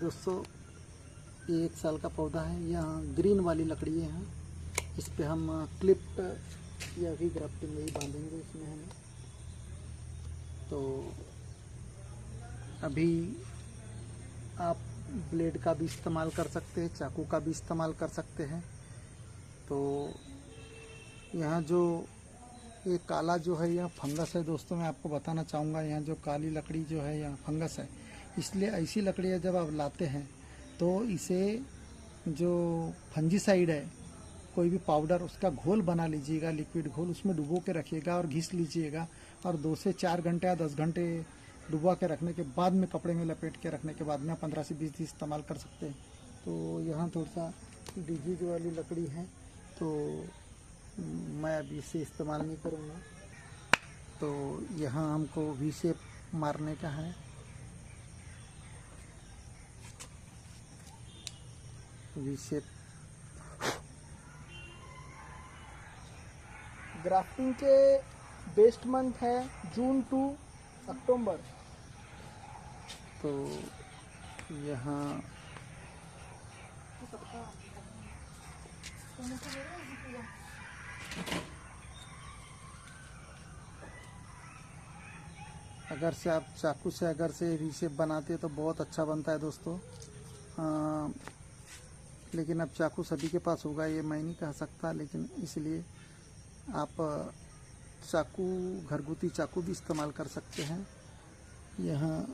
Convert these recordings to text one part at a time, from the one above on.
दोस्तों, ये 1 साल का पौधा है। यहाँ ग्रीन वाली लकड़ी है, इस पे हम क्लिप या भी ग्राफ्टिंग यही बांधेंगे इसमें हम। तो अभी आप ब्लेड का भी इस्तेमाल कर सकते हैं, चाकू का भी इस्तेमाल कर सकते हैं। तो यहाँ जो ये काला जो है यह फंगस है दोस्तों, मैं आपको बताना चाहूँगा। यहाँ जो काली लकड़ी जो है यहाँ फंगस है, इसलिए ऐसी लकड़ियाँ जब आप लाते हैं तो इसे जो फंजीसाइड है कोई भी पाउडर उसका घोल बना लीजिएगा, लिक्विड घोल उसमें डुबो के रखिएगा और घिस लीजिएगा। और 2 से 4 घंटे या 10 घंटे डुबा के रखने के बाद में कपड़े में लपेट के रखने के बाद में 15 से 20 दिन इस्तेमाल कर सकते हैं। तो यहाँ थोड़ा सा डिजीज वाली लकड़ी है, तो मैं अभी इसे इस्तेमाल नहीं करूँगा। तो यहाँ हमको वी शेप मारने का है। वी शेप ग्राफ्टिंग के बेस्ट मंथ है जून टू अक्टूबर। तो यहाँ अगर से आप चाकू से अगर से वी शेप बनाते तो बहुत अच्छा बनता है दोस्तों। लेकिन अब चाकू सभी के पास होगा ये मैं नहीं कह सकता, लेकिन इसलिए आप चाकू घरगुती चाकू भी इस्तेमाल कर सकते हैं। यहाँ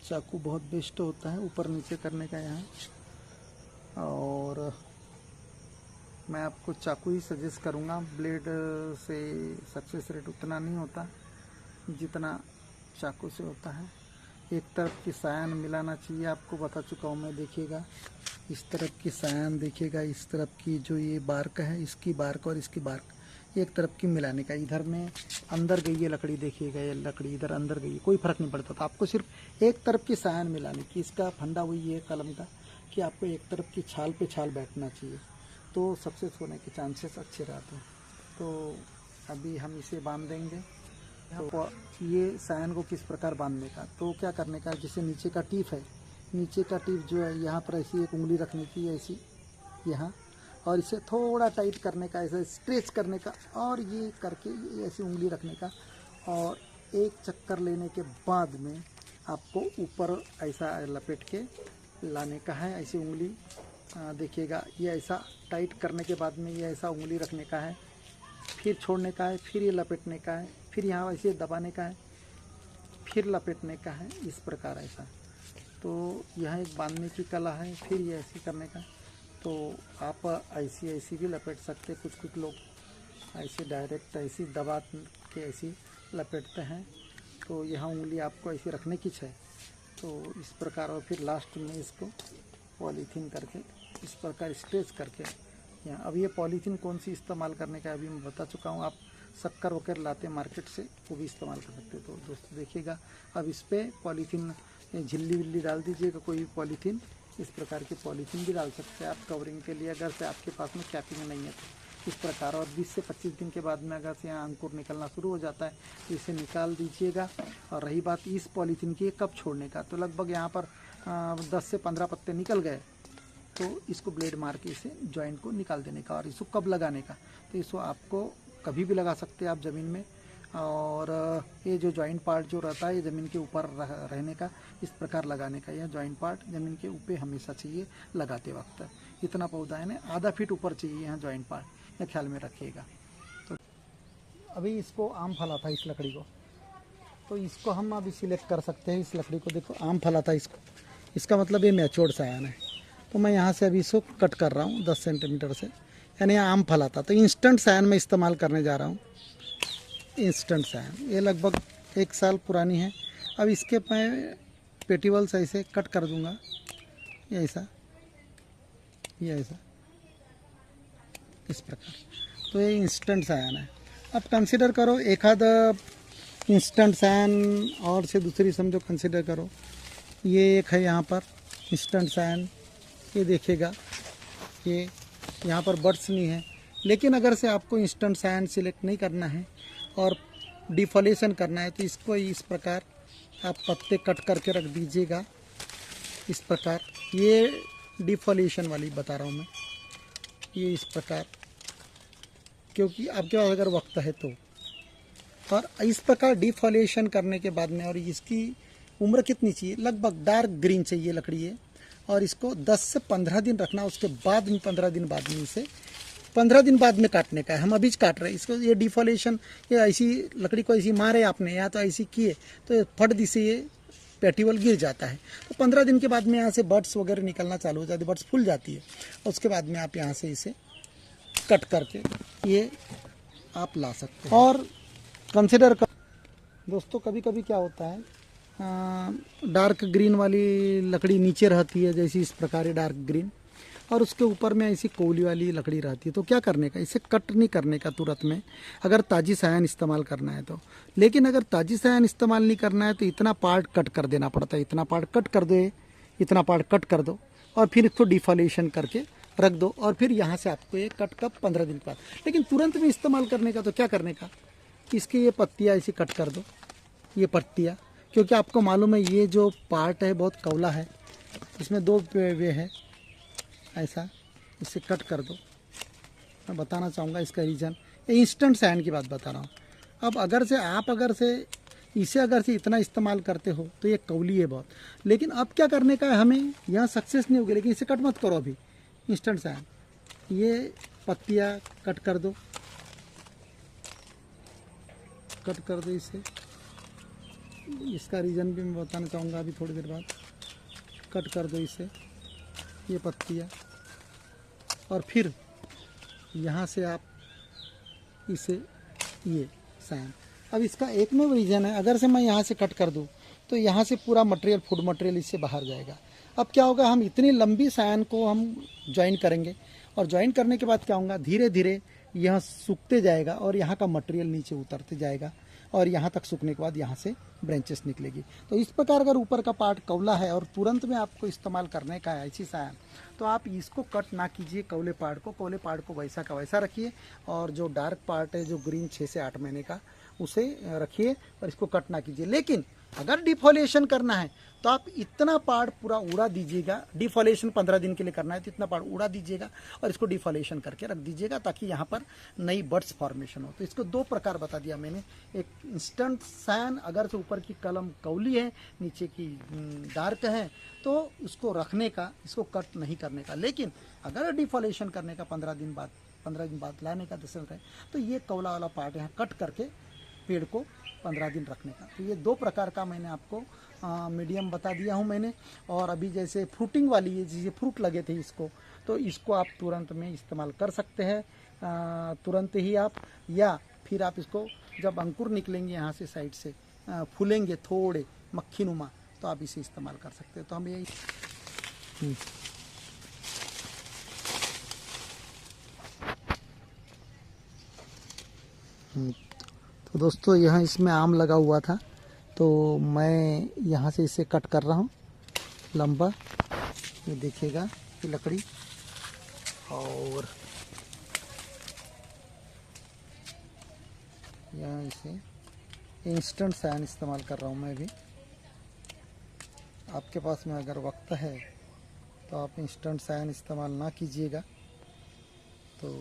चाकू बहुत बेस्ट होता है ऊपर नीचे करने का यहाँ। और मैं आपको चाकू ही सजेस्ट करूँगा, ब्लेड से सक्सेस रेट उतना नहीं होता जितना चाकू से होता है। एक तरफ की सायान मिलाना चाहिए, आपको बता चुका हूँ मैं। देखिएगा इस तरफ की सायान, देखिएगा इस तरफ की जो ये बार्क है, इसकी बार्क और इसकी बार्क एक तरफ की मिलाने का। इधर में अंदर गई है लकड़ी, देखिएगा ये लकड़ी इधर अंदर गई है, कोई फर्क नहीं पड़ता। तो आपको सिर्फ एक तरफ की सायान मिलाने की। इसका फंडा वही है कलम का कि आपको एक तरफ की छाल पे छाल बैठना चाहिए, तो सक्सेस होने के चांसेस अच्छे रहते हैं। तो अभी हम इसे बांध देंगे। तो ये सायन को किस प्रकार बांधने का, तो क्या करने का, जैसे नीचे का टीप है, नीचे का टीप जो है यहाँ पर ऐसी एक उंगली रखने की, ऐसी यहाँ, और इसे थोड़ा टाइट करने का, ऐसा स्ट्रेच करने का, और ये करके ये ऐसी उंगली रखने का। और एक चक्कर लेने के बाद में आपको ऊपर ऐसा लपेट के लाने का है, ऐसी उंगली। देखिएगा ये ऐसा टाइट करने के बाद में ये ऐसा उंगली रखने का है, फिर छोड़ने का है, फिर ये लपेटने का है, फिर यहाँ ऐसे दबाने का है, फिर लपेटने का है, इस प्रकार ऐसा। तो यह एक बांधने की कला है। फिर ये ऐसे करने का, तो आप ऐसी भी लपेट सकते। कुछ लोग ऐसे डायरेक्ट ऐसी दबा के ऐसी लपेटते हैं। तो यहाँ उंगली आपको ऐसे रखने की है, तो इस प्रकार। और फिर लास्ट में इसको पॉलीथीन करके इस प्रकार स्ट्रेच करके यहाँ। अब ये पॉलीथीन कौन सी इस्तेमाल करने का अभी मैं बता चुका हूँ। आप शक्कर वगैरह लाते हैं मार्केट से, वो भी इस्तेमाल कर सकते हो। तो दोस्तों देखिएगा, अब इस पर पॉलीथीन झिल्ली विल्ली डाल दीजिएगा, कोई भी पॉलीथीन, इस प्रकार की पॉलीथीन भी डाल सकते हैं आप कवरिंग के लिए, अगर से आपके पास में कैपिंग नहीं है तो इस प्रकार। और 20 से 25 दिन के बाद में अगर से यहाँ अंकुर निकलना शुरू हो जाता है तो इसे निकाल दीजिएगा। और रही बात इस पॉलीथीन की कब छोड़ने का, तो लगभग यहाँ पर 10 से 15 पत्ते निकल गए, तो इसको ब्लेड मार के इसे जॉइंट को निकाल देने का। और इसको कब लगाने का, तो इसको आपको कभी भी लगा सकते हैं आप ज़मीन में। और ये जो जॉइंट पार्ट जो रहता है ये ज़मीन के ऊपर रहने का, इस प्रकार लगाने का। यह जॉइंट पार्ट ज़मीन के ऊपर हमेशा चाहिए लगाते वक्त। इतना पौधा है ना, आधा फीट ऊपर चाहिए यहाँ जॉइंट पार्ट, यह ख्याल में रखिएगा। तो अभी इसको आम फला था इस लकड़ी को, तो इसको हम अभी सिलेक्ट कर सकते हैं। इस लकड़ी को देखो आम फला था इसको, इसका मतलब ये मैच्योर्ड सायान है। तो मैं यहाँ से अभी इसको कट कर रहा हूँ 10 सेंटीमीटर से, यानी आम फला था। तो इंस्टेंट सायन मैं इस्तेमाल करने जा रहा हूँ। इंस्टेंट सायन ये लगभग 1 साल पुरानी है। अब इसके मैं पेटिवल्स ऐसे कट कर दूंगा, ये ऐसा, ये ऐसा, इस प्रकार। तो ये इंस्टेंट सायन है। अब कंसिडर करो एक आध इंस्टेंट सायन और से दूसरी समझो कंसिडर करो। ये एक है यहाँ पर इंस्टेंट सायन, ये देखिएगा ये यहाँ पर बर्ड्स नहीं है। लेकिन अगर से आपको इंस्टेंट सायन सिलेक्ट नहीं करना है और डिफॉलेशन करना है तो इसको इस प्रकार आप पत्ते कट करके रख दीजिएगा इस प्रकार। ये डिफॉलेशन वाली बता रहा हूँ मैं, ये इस प्रकार, क्योंकि आपके पास अगर वक्त है तो। और इस प्रकार डिफॉलेशन करने के बाद में, और इसकी उम्र कितनी चाहिए, लगभग डार्क ग्रीन चाहिए लकड़ी है, और इसको 10 से 15 दिन रखना। उसके बाद में 15 दिन बाद में इसे 15 दिन बाद में काटने का है। हम अभी काट रहे हैं इसको। ये डिफॉलेशन, ये ऐसी लकड़ी को ऐसी मारे आपने या तो ऐसी किए तो फट दी से ये पेटिवल गिर जाता है। तो 15 दिन के बाद में यहाँ से बर्ड्स वगैरह निकलना चालू हो जाती है, बर्ड्स फूल जाती है। और उसके बाद में आप यहाँ से इसे कट करके ये आप ला सकते हैं। और कंसिडर कर दोस्तों, कभी कभी क्या होता है, डार्क ग्रीन वाली लकड़ी नीचे रहती है, जैसी इस प्रकार डार्क ग्रीन, और उसके ऊपर में ऐसी कोली वाली लकड़ी रहती है। तो क्या करने का, इसे कट नहीं करने का तुरंत में, अगर ताजी सायान इस्तेमाल करना है तो। लेकिन अगर ताजी सायान इस्तेमाल नहीं करना है तो इतना पार्ट कट कर देना पड़ता है। इतना पार्ट कट कर दो, इतना पार्ट कट कर दो, और फिर इसको डिफॉलेशन करके रख दो। और फिर यहाँ से आपको ये कट कब 15 दिन बाद। लेकिन तुरंत में इस्तेमाल करने का तो क्या करने का, इसकी ये पत्तियाँ ऐसी कट कर दो, ये पत्तियाँ, क्योंकि आपको मालूम है ये जो पार्ट है बहुत कौला है, इसमें 2 वे है, ऐसा इसे कट कर दो। मैं बताना चाहूँगा इसका रीज़न, ये इंस्टेंट साइन की बात बता रहा हूँ। अब अगर से आप इसे इतना इस्तेमाल करते हो तो ये कौली है बहुत। लेकिन अब क्या करने का है हमें, यहाँ सक्सेस नहीं होगी, लेकिन इसे कट मत करो अभी, इंस्टेंट साइन। ये पत्तियाँ कट कर दो, कट कर दो इसे। इसका रीज़न भी मैं बताना चाहूँगा अभी थोड़ी देर बाद। कट कर दो इसे, ये पत्तियाँ, और फिर यहाँ से आप इसे ये साइन। अब इसका एक में रीज़न है, अगर से मैं यहाँ से कट कर दूँ तो यहाँ से पूरा मटेरियल, फूड मटेरियल इससे बाहर जाएगा। अब क्या होगा, हम इतनी लंबी साइन को हम ज्वाइन करेंगे, और ज्वाइन करने के बाद क्या होगा, धीरे धीरे यह सूखते जाएगा और यहाँ का मटेरियल नीचे उतरते जाएगा, और यहाँ तक सूखने के बाद यहाँ से ब्रांचेस निकलेगी। तो इस प्रकार अगर ऊपर का पार्ट कौला है और तुरंत में आपको इस्तेमाल करने का है ऐसी सायान, तो आप इसको कट ना कीजिए कौले पार्ट को वैसा का वैसा रखिए, और जो डार्क पार्ट है जो ग्रीन 6 से 8 महीने का, उसे रखिए और इसको कट ना कीजिए। लेकिन अगर डिफॉलेशन करना है तो आप इतना पार्ट पूरा उड़ा दीजिएगा। डिफॉलेशन 15 दिन के लिए करना है तो इतना पार्ट उड़ा दीजिएगा और इसको डिफॉलेशन करके रख दीजिएगा, ताकि यहाँ पर नई बर्ड्स फॉर्मेशन हो। तो इसको 2 प्रकार बता दिया मैंने। एक इंस्टेंट साइन, अगर से ऊपर की कलम कौली है, नीचे की डार्क है, तो उसको रखने का, इसको कट नहीं करने का। लेकिन अगर डिफॉलेशन करने का 15 दिन बाद लाने का दस है, तो ये कौला वाला पार्ट यहाँ कट करके पेड़ को 15 दिन रखने का। तो ये 2 प्रकार का मैंने आपको मीडियम बता दिया हूँ मैंने। और अभी जैसे फ्रूटिंग वाली है, जैसे फ्रूट लगे थे इसको, तो इसको आप तुरंत में इस्तेमाल कर सकते हैं, तुरंत ही आप, या फिर आप इसको जब अंकुर निकलेंगे यहाँ से साइड से फूलेंगे थोड़े मक्खी नुमा, तो आप इसे इस्तेमाल कर सकते हैं। तो हम यही तो दोस्तों, यहाँ इसमें आम लगा हुआ था, तो मैं यहाँ से इसे कट कर रहा हूँ लंबा, ये देखिएगा ये लकड़ी। और यहाँ इसे इंस्टेंट साइन इस्तेमाल कर रहा हूँ मैं भी। आपके पास में अगर वक्त है तो आप इंस्टेंट साइन इस्तेमाल ना कीजिएगा। तो